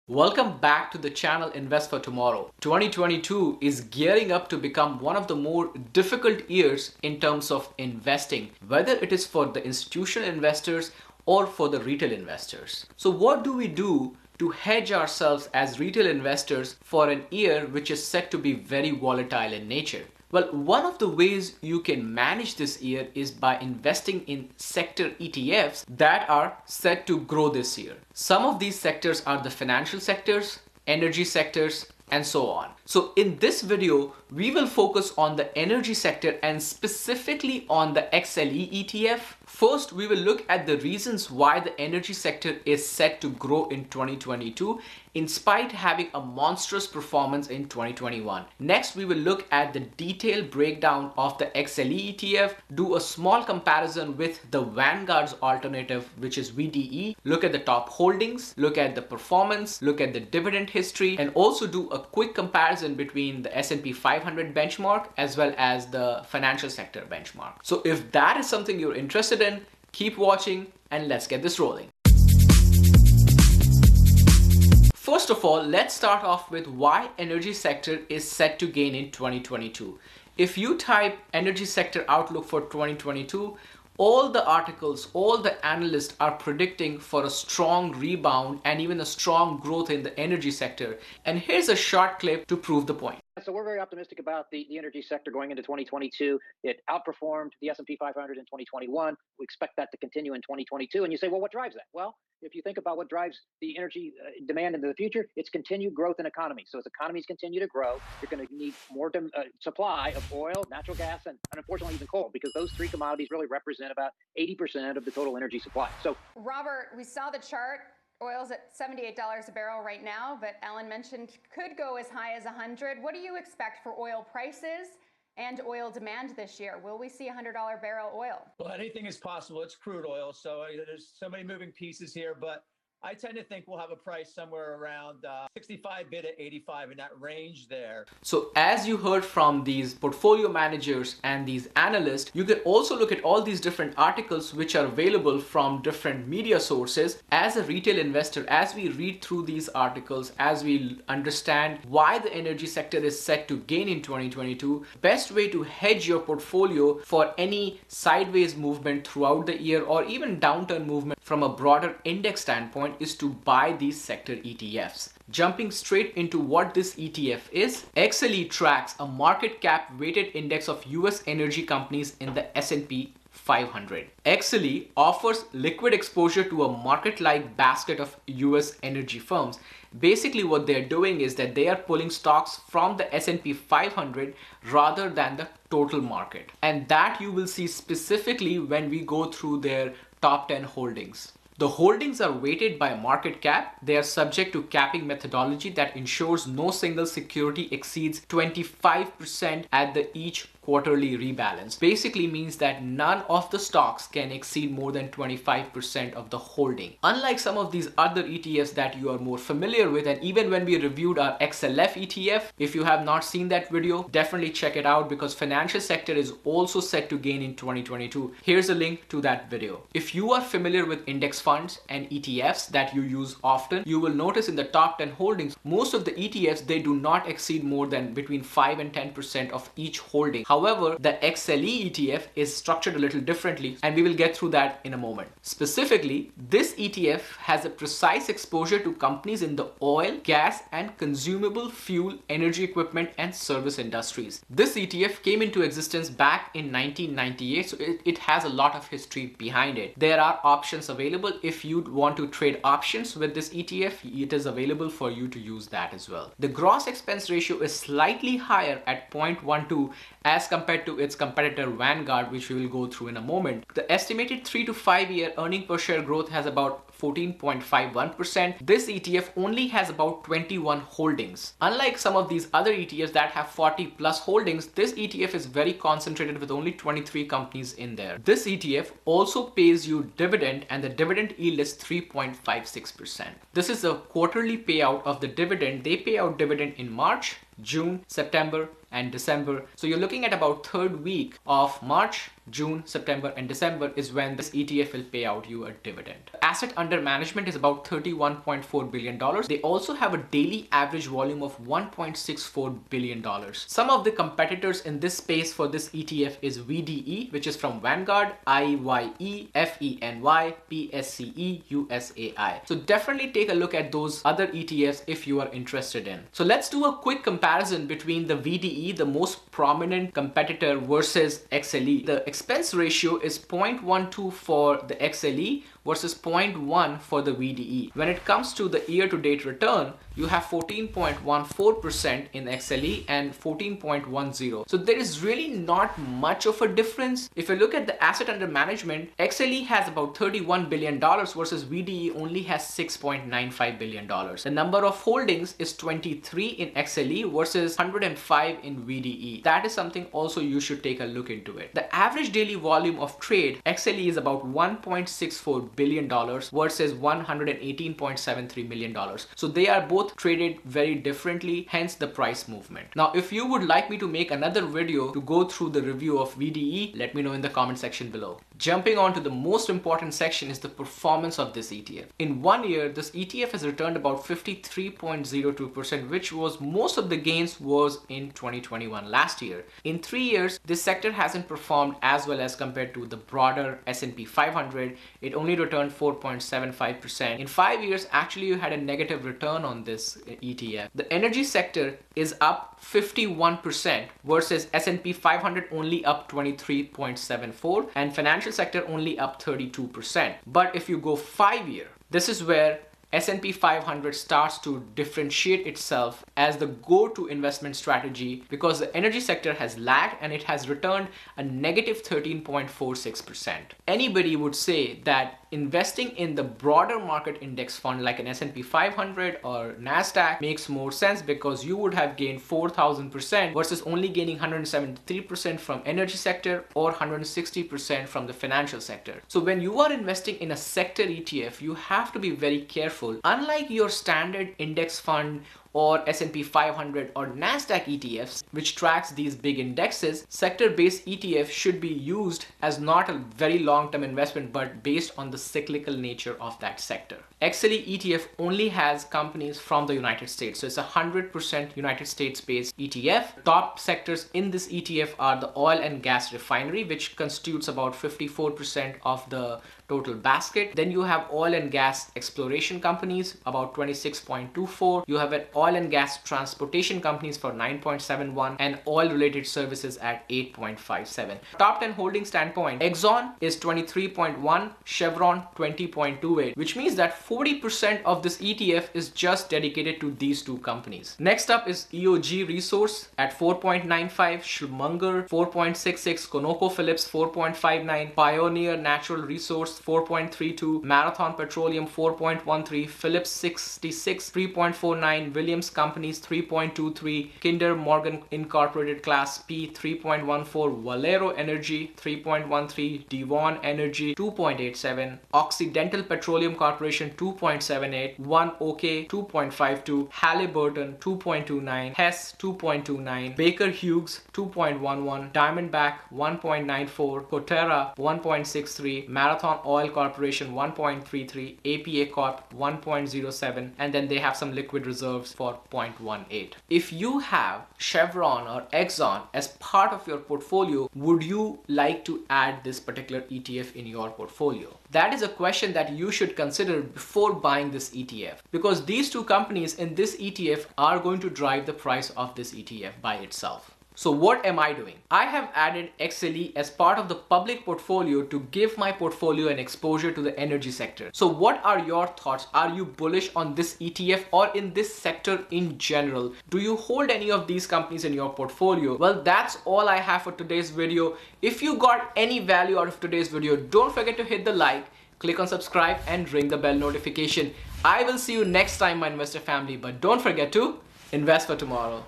Welcome back to the channel Invest for Tomorrow. 2022 is gearing up to become one of the more difficult years in terms of investing, whether it is for the institutional investors or for the retail investors. So what do we do to hedge ourselves as retail investors for an year which is set to be very volatile in nature? Well, one of the ways you can manage this year is by investing in sector ETFs that are set to grow this year. Some of these sectors are the financial sectors, energy sectors, and so on. So in this video, we will focus on the energy sector and specifically on the XLE ETF. First, we will look at the reasons why the energy sector is set to grow in 2022 in spite having a monstrous performance in 2021. Next, we will look at the detailed breakdown of the XLE ETF, do a small comparison with the Vanguard's alternative, which is VDE, look at the top holdings, look at the performance, look at the dividend history, and also do a quick comparison between the S&P 500 benchmark as well as the financial sector benchmark. So if that is something you're interested in, keep watching and let's get this rolling. First of all, let's start off with why energy sector is set to gain in 2022. If you type energy sector outlook for 2022, all the articles, all the analysts are predicting for a strong rebound and even a strong growth in the energy sector. And here's a short clip to prove the point. So we're very optimistic about the energy sector going into 2022. It outperformed the S&P 500 in 2021. We expect that to continue in 2022. And you say, well, what drives that? Well, if you think about what drives the energy demand into the future, it's continued growth in economies. So as economies continue to grow, you're going to need more supply of oil, natural gas, and unfortunately even coal, because those three commodities really represent about 80% of the total energy supply. So, Robert, we saw the chart. Oil's at $78 a barrel right now, but Ellen mentioned could go as high as 100. What do you expect for oil prices and oil demand this year? Will we see $100 barrel oil? Well, anything is possible. It's crude oil, so there's so many moving pieces here, but I tend to think we'll have a price somewhere around 65 bid at 85 in that range there. So as you heard from these portfolio managers and these analysts, you can also look at all these different articles which are available from different media sources. As a retail investor, as we read through these articles, as we understand why the energy sector is set to gain in 2022, best way to hedge your portfolio for any sideways movement throughout the year or even downturn movement from a broader index standpoint is to buy these sector ETFs. Jumping straight into what this ETF is, XLE tracks a market cap weighted index of US energy companies in the S&P 500. XLE offers liquid exposure to a market-like basket of US energy firms. Basically what they're doing is that they are pulling stocks from the S&P 500 rather than the total market. And that you will see specifically when we go through their top 10 holdings. The holdings are weighted by market cap. They are subject to capping methodology that ensures no single security exceeds 25% at the each quarterly rebalance. Basically means that none of the stocks can exceed more than 25% of the holding. Unlike some of these other ETFs that you are more familiar with, and even when we reviewed our XLF ETF, if you have not seen that video, definitely check it out because financial sector is also set to gain in 2022. Here's a link to that video. If you are familiar with index funds and ETFs that you use often, you will notice in the top 10 holdings, most of the ETFs, they do not exceed more than between 5 and 10% of each holding. However, the XLE ETF is structured a little differently, and we will get through that in a moment. Specifically, this ETF has a precise exposure to companies in the oil, gas, and consumable fuel, energy equipment, and service industries. This ETF came into existence back in 1998, so it has a lot of history behind it. There are options available. If you want to trade options with this ETF, it is available for you to use that as well. The gross expense ratio is slightly higher at 0.12 as compared to its competitor Vanguard, which we will go through in a moment. The estimated 3 to 5 year earning per share growth has about 14.51%. This ETF only has about 21 holdings. Unlike some of these other ETFs that have 40 plus holdings, this ETF is very concentrated with only 23 companies in there. This ETF also pays you dividend, and the dividend yield is 3.56%. This is a quarterly payout of the dividend. They pay out dividend in March, June, September, and December. So you're looking at about third week of March, June, September, and December is when this ETF will pay out you a dividend. Asset under management is about $31.4 billion. They also have a daily average volume of $1.64 billion. Some of the competitors in this space for this ETF is VDE, which is from Vanguard, IYE, FENY, PSCE, USAI. So definitely take a look at those other ETFs if you are interested in. So let's do a quick comparison between the VDE, the most prominent competitor, versus XLE. The expense ratio is 0.12 for the XLE versus 0.1 for the VDE. When it comes to the year-to-date return, you have 14.14% in XLE and 14.10. So there is really not much of a difference. If you look at the asset under management, XLE has about $31 billion versus VDE only has $6.95 billion. The number of holdings is 23 in XLE versus 105 in VDE. That is something also you should take a look into it. The average daily volume of trade, XLE is about $1.64 billion versus $118.73 million. So they are both traded very differently, hence the price movement. Now, if you would like me to make another video to go through the review of VDE, let me know in the comment section below. Jumping on to the most important section is the performance of this ETF. In 1 year, this ETF has returned about 53.02%, which was most of the gains was in 2021 last year. In 3 years, this sector hasn't performed as well as compared to the broader S&P 500. It only returned 4.75%. In 5 years, actually you had a negative return on this ETF. The energy sector is up 51% versus S&P 500 only up 23.74 and financial sector only up 32%. But if you go 5 year, this is where S&P 500 starts to differentiate itself as the go-to investment strategy because the energy sector has lagged and it has returned a negative 13.46%. Anybody would say that investing in the broader market index fund like an S&P 500 or NASDAQ makes more sense because you would have gained 4,000% versus only gaining 173% from energy sector or 160% from the financial sector. So when you are investing in a sector ETF, you have to be very careful. Unlike your standard index fund or S&P 500 or NASDAQ ETFs, which tracks these big indexes, sector-based ETF should be used as not a very long-term investment, but based on the cyclical nature of that sector. XLE ETF only has companies from the United States, so it's a 100% United States-based ETF. Top sectors in this ETF are the oil and gas refinery, which constitutes about 54% of the total basket. Then you have oil and gas exploration companies, about 26.24. You have an oil and gas transportation companies for 9.71 and oil related services at 8.57. Top 10 holding standpoint, Exxon is 23.1, Chevron 20.28, which means that 40% of this ETF is just dedicated to these two companies. Next up is EOG Resource at 4.95, Schlumberger 4.66, ConocoPhillips 4.59, Pioneer Natural Resource 4.32, Marathon Petroleum 4.13, Phillips 66 3.49, Williams Companies 3.23, Kinder Morgan Incorporated Class P 3.14, Valero Energy 3.13, Devon Energy 2.87, Occidental Petroleum Corporation 2.78, One OK 2.52, Halliburton 2.29, Hess 2.29, Baker Hughes 2.11, Diamondback 1.94, Coterra 1.63, Marathon Oil Corporation 1.33, APA Corp 1.07, and then they have some liquid reserves for 0.18. If you have Chevron or Exxon as part of your portfolio, would you like to add this particular ETF in your portfolio? That is a question that you should consider before buying this ETF, because these two companies in this ETF are going to drive the price of this ETF by itself. So what am I doing? I have added XLE as part of the public portfolio to give my portfolio an exposure to the energy sector. So what are your thoughts? Are you bullish on this ETF or in this sector in general? Do you hold any of these companies in your portfolio? Well, that's all I have for today's video. If you got any value out of today's video, don't forget to hit the like, click on subscribe and ring the bell notification. I will see you next time, my investor family, but don't forget to invest for tomorrow.